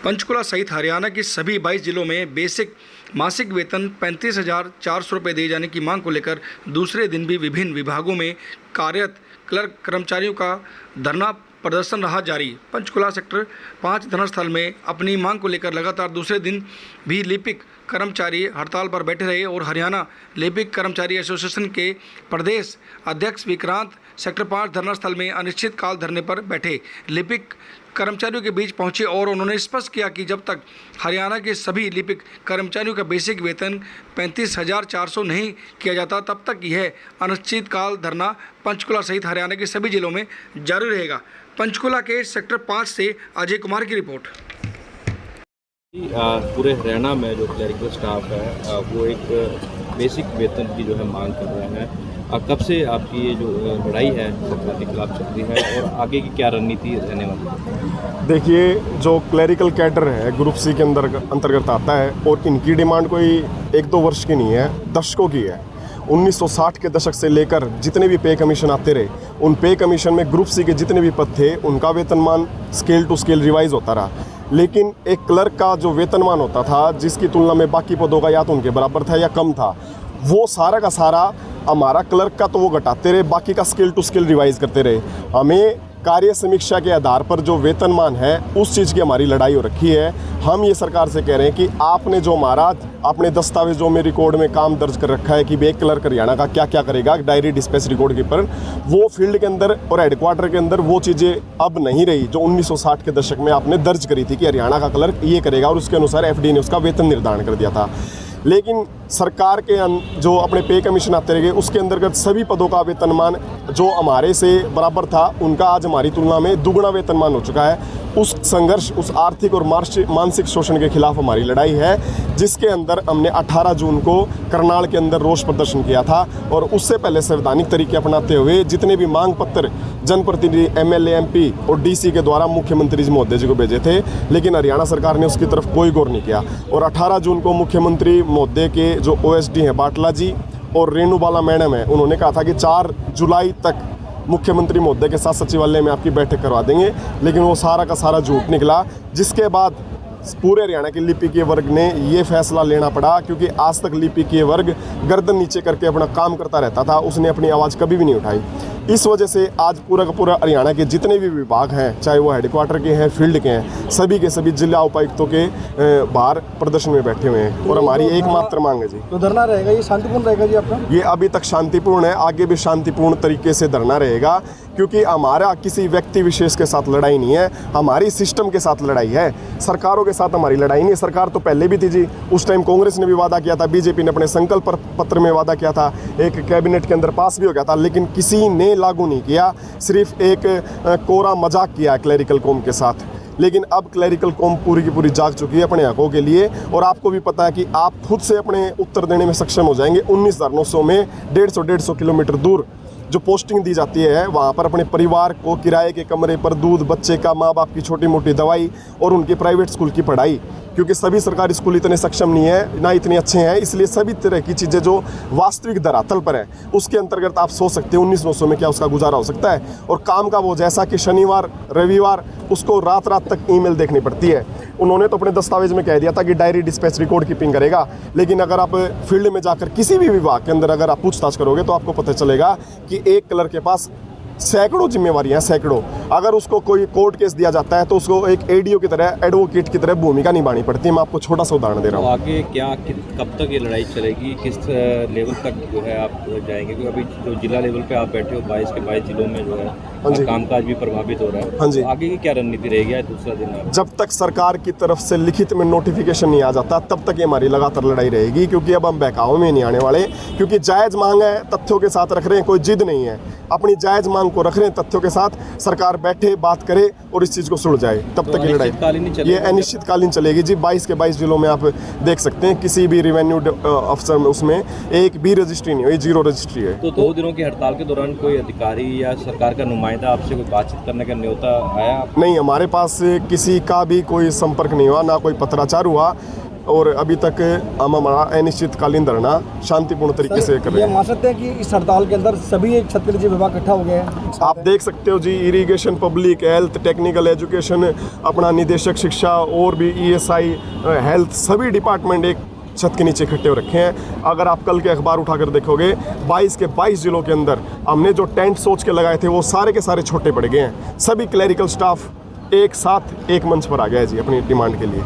पंचकुला सहित हरियाणा के सभी 22 जिलों में बेसिक मासिक वेतन 35,400 रुपये दिए जाने की मांग को लेकर दूसरे दिन भी विभिन्न विभागों में कार्यरत क्लर्क कर्मचारियों का धरना प्रदर्शन रहा जारी। पंचकुला सेक्टर 5 धरनास्थल में अपनी मांग को लेकर लगातार दूसरे दिन भी लिपिक कर्मचारी हड़ताल पर बैठे रहे और हरियाणा लिपिक कर्मचारी एसोसिएशन के प्रदेश अध्यक्ष विक्रांत सेक्टर 5 धरनास्थल में अनिश्चितकाल धरने पर बैठे लिपिक कर्मचारियों के बीच पहुंचे और उन्होंने स्पष्ट किया कि जब तक हरियाणा के सभी लिपिक कर्मचारियों का बेसिक वेतन 35,400 नहीं किया जाता तब तक यह अनिश्चितकाल धरना पंचकुला सहित हरियाणा के सभी जिलों में जारी रहेगा। पंचकुला के सेक्टर 5 से अजय कुमार की रिपोर्ट। पूरे हरियाणा में जो क्लरिकल स्टाफ है वो एक बेसिक वेतन की जो है मांग कर रहे हैं। कब से आपकी ये जो लड़ाई है सरकार के खिलाफ चल रही है और आगे की क्या रणनीति रहने वाली है? देखिए, जो क्लरिकल कैडर है ग्रुप सी के अंतर्गत आता है और इनकी डिमांड कोई 1-2 वर्ष की नहीं है, दशकों की है। 1960 के दशक से लेकर जितने भी पे कमीशन आते रहे, उन पे कमीशन में ग्रुप सी के जितने भी पद थे उनका वेतनमान स्केल टू स्केल रिवाइज होता रहा। लेकिन एक क्लर्क का जो वेतनमान होता था जिसकी तुलना में बाकी पदों का या तो उनके बराबर था या कम था, वो सारा का सारा हमारा क्लर्क का तो वो घटाते रहे, बाकी का स्केल टू स्केल रिवाइज करते रहे। हमें कार्य समीक्षा के आधार पर जो वेतनमान है उस चीज़ की हमारी लड़ाई हो रखी है। हम ये सरकार से कह रहे हैं कि आपने जो हमारा अपने दस्तावेजों में रिकॉर्ड में काम दर्ज कर रखा है कि एक क्लर्क हरियाणा का क्या क्या करेगा, डायरी डिस्पैच रिकॉर्ड कीपर, वो फील्ड के अंदर और हेडक्वार्टर के अंदर वो चीज़ें अब नहीं रही जो 1960 के दशक में आपने दर्ज करी थी कि हरियाणा का क्लर्क ये करेगा और उसके अनुसार एफडी ने उसका वेतन निर्धारण कर दिया था। लेकिन सरकार के जो अपने पे कमीशन आते रहे उसके अंतर्गत सभी पदों का वेतनमान जो हमारे से बराबर था उनका आज हमारी तुलना में दुगना वेतनमान हो चुका है। उस संघर्ष, उस आर्थिक और मानसिक शोषण के खिलाफ हमारी लड़ाई है, जिसके अंदर हमने 18 जून को करनाल के अंदर रोष प्रदर्शन किया था और उससे पहले संवैधानिक तरीके अपनाते हुए जितने भी मांग पत्र जनप्रतिनिधि एमएलए एमपी और डीसी के द्वारा मुख्यमंत्री जी महोदय जी को भेजे थे, लेकिन हरियाणा सरकार ने उसकी तरफ कोई गौर नहीं किया। और 18 जून को मुख्यमंत्री महोदय के जो ओएसडी हैं बाटला जी और रेणुबाला मैडम है, उन्होंने कहा था कि 4 जुलाई तक मुख्यमंत्री महोदय के साथ सचिवालय में आपकी बैठक करवा देंगे, लेकिन वो सारा का सारा झूठ निकला। जिसके बाद पूरे हरियाणा के लिपिकीय वर्ग ने ये फैसला लेना पड़ा, क्योंकि आज तक लिपिकीय वर्ग गर्दन नीचे करके अपना काम करता रहता था, उसने अपनी आवाज़ कभी भी नहीं उठाई। इस वजह से आज पूरा का पूरा हरियाणा के जितने भी विभाग हैं, चाहे वो हेडक्वार्टर के हैं, फील्ड के हैं, सभी के सभी जिला उपायुक्तों के बाहर प्रदर्शन में बैठे हुए हैं और हमारी एकमात्र मांग है जी। तो धरना रहेगा, ये शांतिपूर्ण रहेगा जी आपका? ये अभी तक शांतिपूर्ण है, आगे भी शांतिपूर्ण तरीके से धरना रहेगा, क्योंकि हमारा किसी व्यक्ति विशेष के साथ लड़ाई नहीं है, हमारी सिस्टम के साथ लड़ाई है। सरकारों के साथ हमारी लड़ाई नहीं है। सरकार तो पहले भी थी जी, उस टाइम कांग्रेस ने भी वादा किया था, बीजेपी ने अपने संकल्प पत्र में वादा किया था, एक कैबिनेट के अंदर पास भी हो गया था, लेकिन किसी ने लागू नहीं किया, सिर्फ एक कोरा मजाक किया क्लरिकल कौम के साथ। लेकिन अब क्लरिकल कौम पूरी की पूरी जाग चुकी है अपने हकों के लिए, और आपको भी पता है कि आप खुद से अपने उत्तर देने में सक्षम हो जाएंगे। 19,900 में 150 किलोमीटर दूर जो पोस्टिंग दी जाती है, वहाँ पर अपने परिवार को किराए के कमरे पर दूध, बच्चे का, माँ बाप की छोटी मोटी दवाई और उनके प्राइवेट स्कूल की पढ़ाई, क्योंकि सभी सरकारी स्कूल इतने सक्षम नहीं है, ना इतने अच्छे हैं, इसलिए सभी तरह की चीज़ें जो वास्तविक धरातल पर है उसके अंतर्गत आप सोच सकते हैं 19,900 में क्या उसका गुजारा हो सकता है। और काम का वो जैसा कि शनिवार रविवार उसको रात रात तक ईमेल देखनी पड़ती है। उन्होंने तो अपने दस्तावेज में कह दिया था कि डायरी डिस्पैच रिकॉर्ड कीपिंग करेगा, लेकिन अगर आप फील्ड में जाकर किसी भी विभाग के अंदर अगर आप पूछताछ करोगे तो आपको पता चलेगा कि एक क्लर्क के पास सैकड़ों जिम्मेवारियां, सैकड़ों। अगर उसको कोई कोर्ट केस दिया जाता है तो उसको एक एडीओ की तरह, एडवोकेट की तरह भूमिका निभानी पड़ती है। मैं आपको छोटा सा उदाहरण दे रहा हूँ। आगे क्या, कब तक ये लड़ाई चलेगी, किस लेवल तक जो है आप जाएंगे? क्योंकि अभी जो जिला लेवल पे आप बैठे हो 22 के 22 जिलों में जो है कामकाज भी प्रभावित हो रहा है। हाँ जी। तो आगे की क्या रणनीति रहेगी? आज दूसरा दिन जब तक सरकार की तरफ से लिखित में नोटिफिकेशन नहीं आ जाता तब तक ये हमारी लगातार लड़ाई रहेगी, क्योंकि अब हम बहकावे में नहीं आने वाले, क्योंकि जायज़ मांग है, तथ्यों के साथ रख रहे हैं, कोई जिद नहीं है, अपनी जायज़ मांग को रख रहे हैं तथ्यों के साथ। सरकार बैठे, बात करे और इस चीज़ को सुलझाए, तब तक ये लड़ाई ये अनिश्चितकालीन चलेगी जी। 22 के 22 जिलों में आप देख सकते हैं, किसी भी रेवेन्यू अफसर में उसमें एक भी रजिस्ट्री नहीं हुई, 0 रजिस्ट्री है। तो 2 दिनों की हड़ताल के दौरान कोई अधिकारी या सरकार का नुमाइंदा आपसे कोई बातचीत करने का न्योता आया? नहीं, हमारे पास किसी का भी कोई संपर्क नहीं हुआ, ना कोई पत्राचार हुआ। और अभी तक हम हमारा अनिश्चितकालीन धरना शांतिपूर्ण तरीके से कर रहे ये हैं। मान सकते हैं कि इस हड़ताल के अंदर सभी एक छत के नीचे विभाग इकट्ठा हो गए हैं। आप देख सकते हो जी, irrigation, public health, technical education, अपना निदेशक शिक्षा और भी ESI, हेल्थ, सभी डिपार्टमेंट एक छत के नीचे इकट्ठे हो रखे हैं। अगर आप कल के अखबार उठाकर देखोगे 22 के 22 जिलों के अंदर हमने जो टेंट सोच के लगाए थे वो सारे के सारे छोटे पड़ गए हैं। सभी क्लरिकल स्टाफ एक साथ एक मंच पर आ गया है जी अपनी डिमांड के लिए।